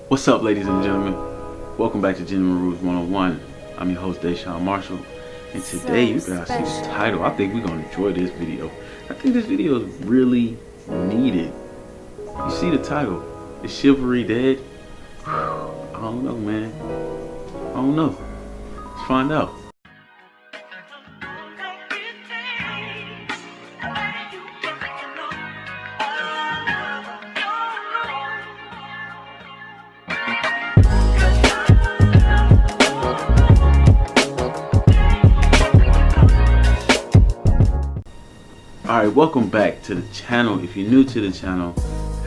What's up, ladies and gentlemen? Welcome back to Gentleman Rules 101. I'm your host, Deshaun Marshall. And today, you guys see the title. I think we're going to enjoy this video. I think this video is really needed. You see the title. Is Chivalry dead? I don't know, man. I don't know. Let's find out. Alright, welcome back to the channel. If you're new to the channel,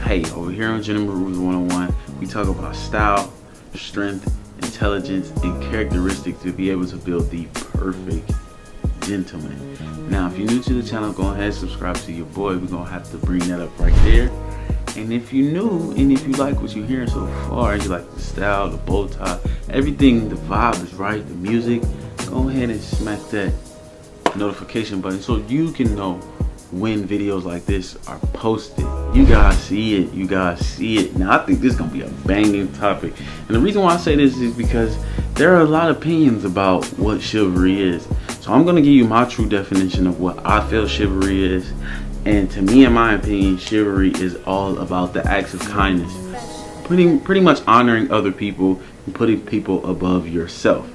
hey, over here on Gentleman Rules 101, we talk about style, strength, intelligence, and characteristics to be able to build the perfect gentleman. Now, if you're new to the channel, go ahead and subscribe to your boy. We're going to have to bring that up right there. And if you're new, and if you like what you're hearing so far, you like the style, the bow tie, everything, the vibe is right, the music, go ahead and smack that notification button so you can know when videos like this are posted. You guys see it. You guys see it. Now, I think this is gonna be a banging topic, and the reason why I say this is because there are a lot of opinions about what chivalry is. So I'm gonna give you my true definition of what I feel chivalry is. And to me, in my opinion, chivalry is all about the acts of kindness, pretty much honoring other people and putting people above yourself.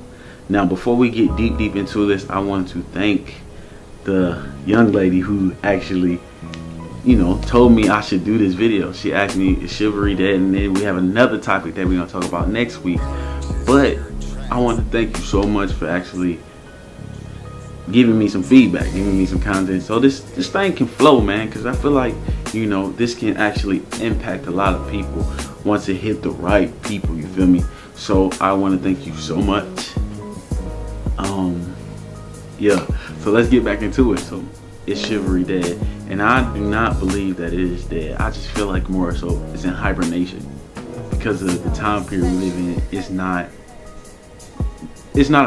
Now, before we get deep into this, I want to thank the young lady who actually, told me I should do this video. She asked me, is chivalry dead? And then we have another topic that we're gonna talk about next week. But I want to thank you so much for actually giving me some feedback, giving me some content, so this thing can flow, man, because I feel like, this can actually impact a lot of people once it hit the right people, you feel me? So I want to thank you so much. Yeah, so let's get back into it. So, is chivalry dead? And I do not believe that it is dead. I just feel like more so it's in hibernation because of the time period we live in. It's not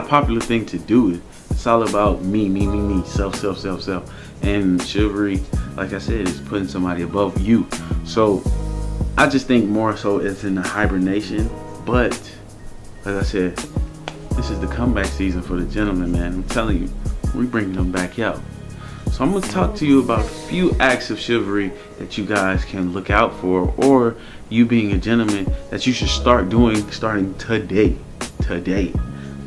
a popular thing to do. It's all about me, self. And chivalry, like I said, is putting somebody above you. So I just think more so it's in the hibernation. But as I said, this is the comeback season for the gentleman, man. I'm telling you, we bringing them back out. So I'm gonna talk to you about a few acts of chivalry that you guys can look out for, or you being a gentleman that you should start doing starting today.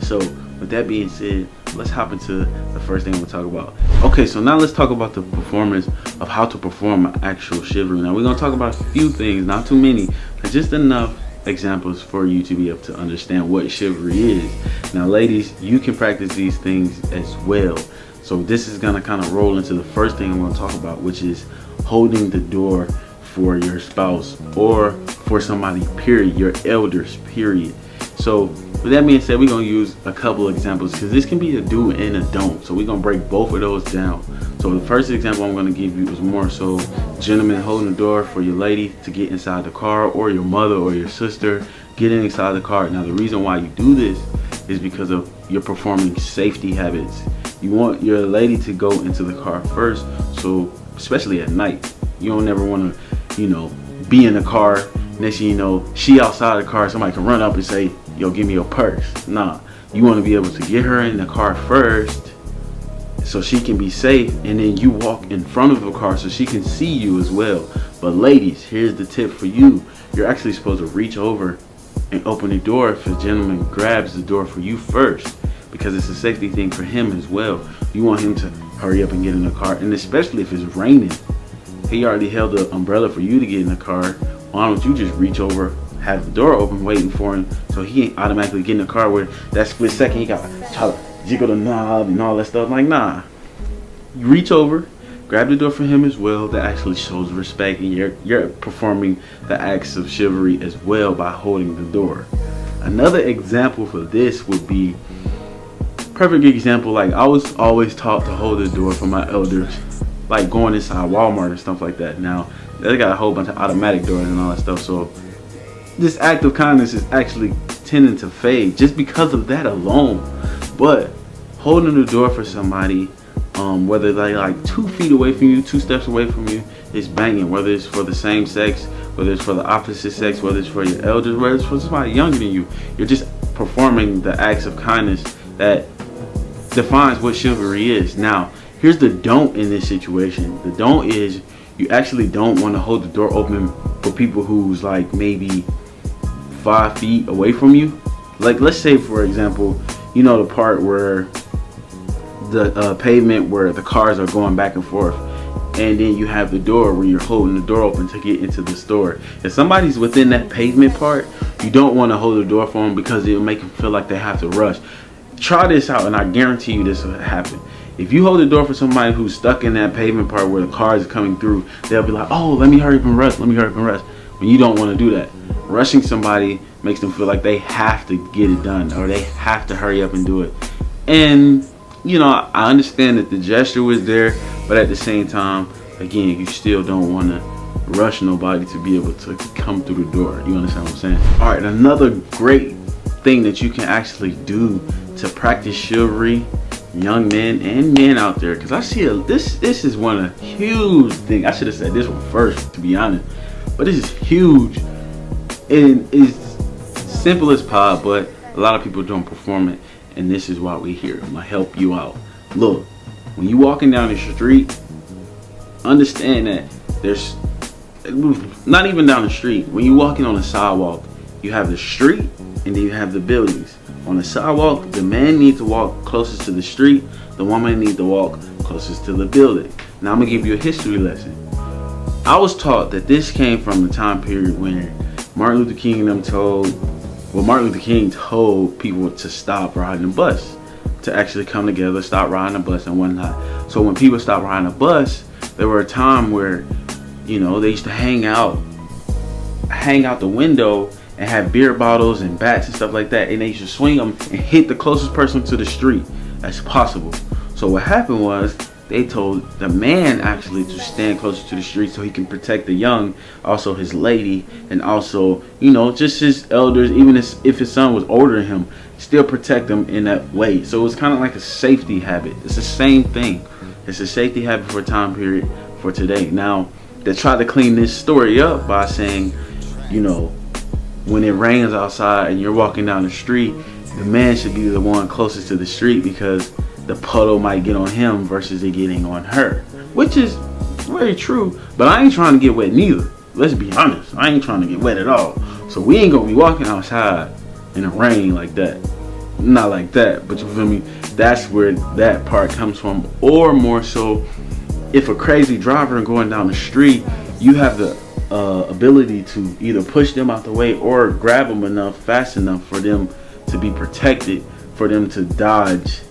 So with that being said, let's hop into the first thing we'll talk about. Okay, so now let's talk about the performance of how to perform an actual chivalry. Now we're gonna talk about a few things, not too many, but just enough examples for you to be able to understand what chivalry is. Now, ladies, you can practice these things as well. So this is gonna kind of roll into the first thing I'm gonna talk about, which is holding the door for your spouse or for somebody, period, your elders, period. So with that being said, we're gonna use a couple of examples because this can be a do and a don't. So we're gonna break both of those down. So the first example I'm gonna give you is more so gentlemen holding the door for your lady to get inside the car, or your mother or your sister getting inside the car. Now the reason why you do this is because of you're performing safety habits. You want your lady to go into the car first. So especially at night, you don't ever want to, be in the car. Next thing you know, she outside the car, somebody can run up and say, yo, give me your purse. Nah, you want to be able to get her in the car first so she can be safe, and then you walk in front of the car so she can see you as well. But ladies, here's the tip for you. You're actually supposed to reach over and open the door if a gentleman grabs the door for you first, because it's a safety thing for him as well. You want him to hurry up and get in the car, and especially if it's raining. He already held the umbrella for you to get in the car. Why don't you just reach over, have the door open waiting for him, so he ain't automatically get in the car where that split second he got to try to jiggle the knob and all that stuff. Like, nah, you reach over, grab the door for him as well. That actually shows respect, and you're performing the acts of chivalry as well by holding the door. Another example for this would be, perfect example, like I was always taught to hold the door for my elders, like going inside Walmart and stuff like that. Now they got a whole bunch of automatic doors and all that stuff, so this act of kindness is actually tending to fade just because of that alone. But holding the door for somebody whether they like 2 feet away from you, 2 steps away from you, it's banging. Whether it's for the same sex, whether it's for the opposite sex, whether it's for your elders, whether it's for somebody younger than you, you're just performing the acts of kindness that defines what chivalry is. Now, here's the don't in this situation. The don't is you actually don't want to hold the door open for people who's like maybe 5 feet away from you. Like, let's say for example, you know, the part where the pavement where the cars are going back and forth, and then you have the door where you're holding the door open to get into the store. If somebody's within that pavement part, you don't want to hold the door for them because it'll make them feel like they have to rush. Try this out and I guarantee you this will happen. If you hold the door for somebody who's stuck in that pavement part where the cars are coming through, they'll be like, oh, let me hurry up and rush, let me hurry up and rush. When you don't want to do that. Rushing somebody makes them feel like they have to get it done, or they have to hurry up and do it. And you know, I understand that the gesture was there, but at the same time, again, you still don't want to rush nobody to be able to come through the door. You understand what I'm saying? All right, another great thing that you can actually do to practice chivalry, young men and men out there, because I see this is one of the huge thing. I should have said this one first, to be honest, but this is huge. And it's simple as pie, but a lot of people don't perform it. And this is why we're here. I'm gonna help you out. Look, when you walking down the street, understand that there's not even down the street. When you walking on the sidewalk, you have the street and then you have the buildings. On the sidewalk, the man needs to walk closest to the street. The woman needs to walk closest to the building. Now I'm gonna give you a history lesson. I was taught that this came from the time period when Martin Luther King told people to stop riding the bus, to actually come together, stop riding the bus and whatnot. So when people stopped riding the bus, there were a time where, you know, they used to hang out the window and have beer bottles and bats and stuff like that, and they used to swing them and hit the closest person to the street as possible. So what happened was, they told the man actually to stand closer to the street so he can protect the young, also his lady, and also, you know, just his elders. Even if his son was older than him, still protect them in that way. So it's kind of like a safety habit. It's the same thing. It's a safety habit for a time period for today. Now, they try to clean this story up by saying, you know, when it rains outside and you're walking down the street, the man should be the one closest to the street because the puddle might get on him versus it getting on her, which is very true. But I ain't trying to get wet neither. Let's be honest, I ain't trying to get wet at all. So we ain't gonna be walking outside in the rain like that. Not like that, but you feel me? That's where that part comes from. Or more so, if a crazy driver going down the street, you have the ability to either push them out the way or grab them fast enough for them to be protected, for them to dodge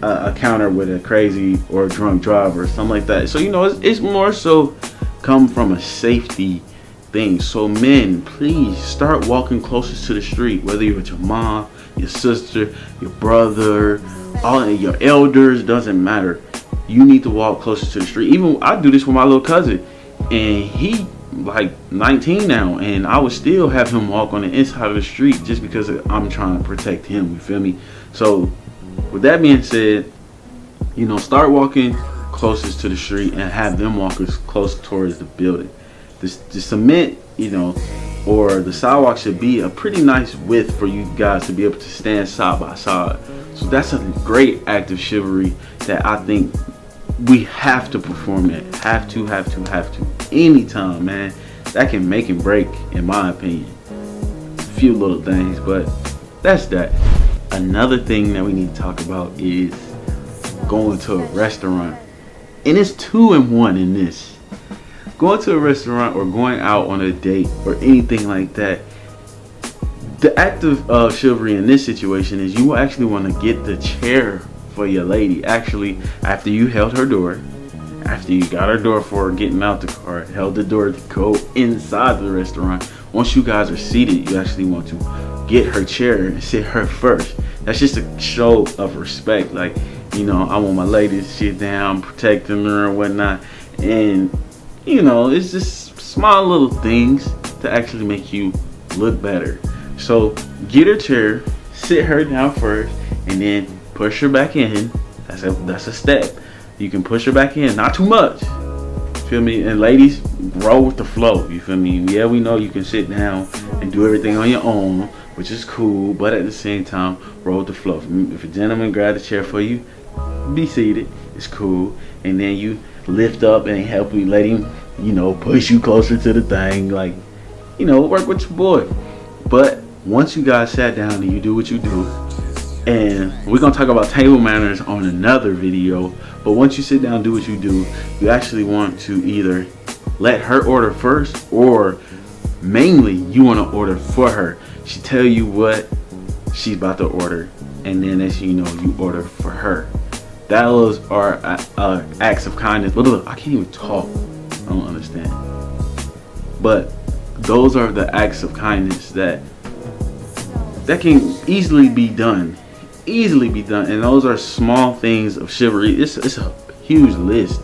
a counter with a crazy or drunk driver or something like that. So, you know, it's more so come from a safety thing. So men, please start walking closest to the street, whether you're with your mom, your sister, your brother, all your elders, doesn't matter. You need to walk closest to the street. Even I do this with my little cousin, and he like 19 now, and I would still have him walk on the inside of the street just because I'm trying to protect him, you feel me? So with that being said, you know, start walking closest to the street and have them walk as close towards the building. The cement, you know, or the sidewalk should be a pretty nice width for you guys to be able to stand side by side. So that's a great act of chivalry that I think we have to perform that. Have to. Anytime, man. That can make and break, in my opinion. A few little things, but that's that. Another thing that we need to talk about is going to a restaurant. And it's 2 in 1 in this. Going to a restaurant or going out on a date or anything like that. The act of chivalry in this situation is you actually want to get the chair for your lady. Actually, after you held her door, after you got her door for her getting out the car, held the door to go inside the restaurant, once you guys are seated, you actually want to get her chair and sit her first. That's just a show of respect. Like, you know, I want my lady to sit down, protecting her and whatnot. And, you know, it's just small little things to actually make you look better. So get her chair, sit her down first, and then push her back in. That's a step. You can push her back in, not too much. Feel me? And ladies, roll with the flow. You feel me? Yeah, we know you can sit down and do everything on your own, which is cool, but at the same time, roll with the flow. If a gentleman grab the chair for you, be seated. It's cool. And then you lift up and help you, let him, push you closer to the thing. Like, work with your boy. But once you guys sat down and you do what you do, and we're gonna talk about table manners on another video, but once you sit down and do what you do, you actually want to either let her order first, or mainly you want to order for her. She tell you what she's about to order, and then as you order for her. Those are acts of kindness. Look, I can't even talk. I don't understand. But those are the acts of kindness that can easily be done. And those are small things of chivalry. It's a huge list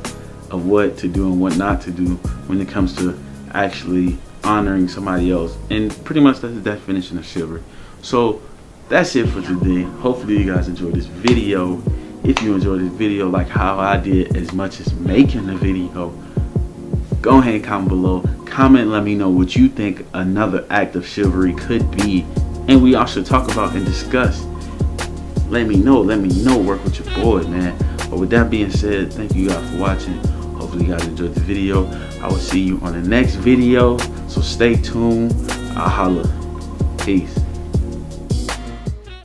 of what to do and what not to do when it comes to actually honoring somebody else. And pretty much that's the definition of chivalry. So that's it for today. Hopefully you guys enjoyed this video. If you enjoyed this video like how I did, as much as making the video, go ahead and comment below. Comment, let me know what you think another act of chivalry could be, and we all should talk about and discuss. Let me know, work with your boy, man. But with that being said, thank you guys for watching. Hopefully you guys enjoyed the video. I will see you on the next video, so stay tuned. I'll holla. Peace.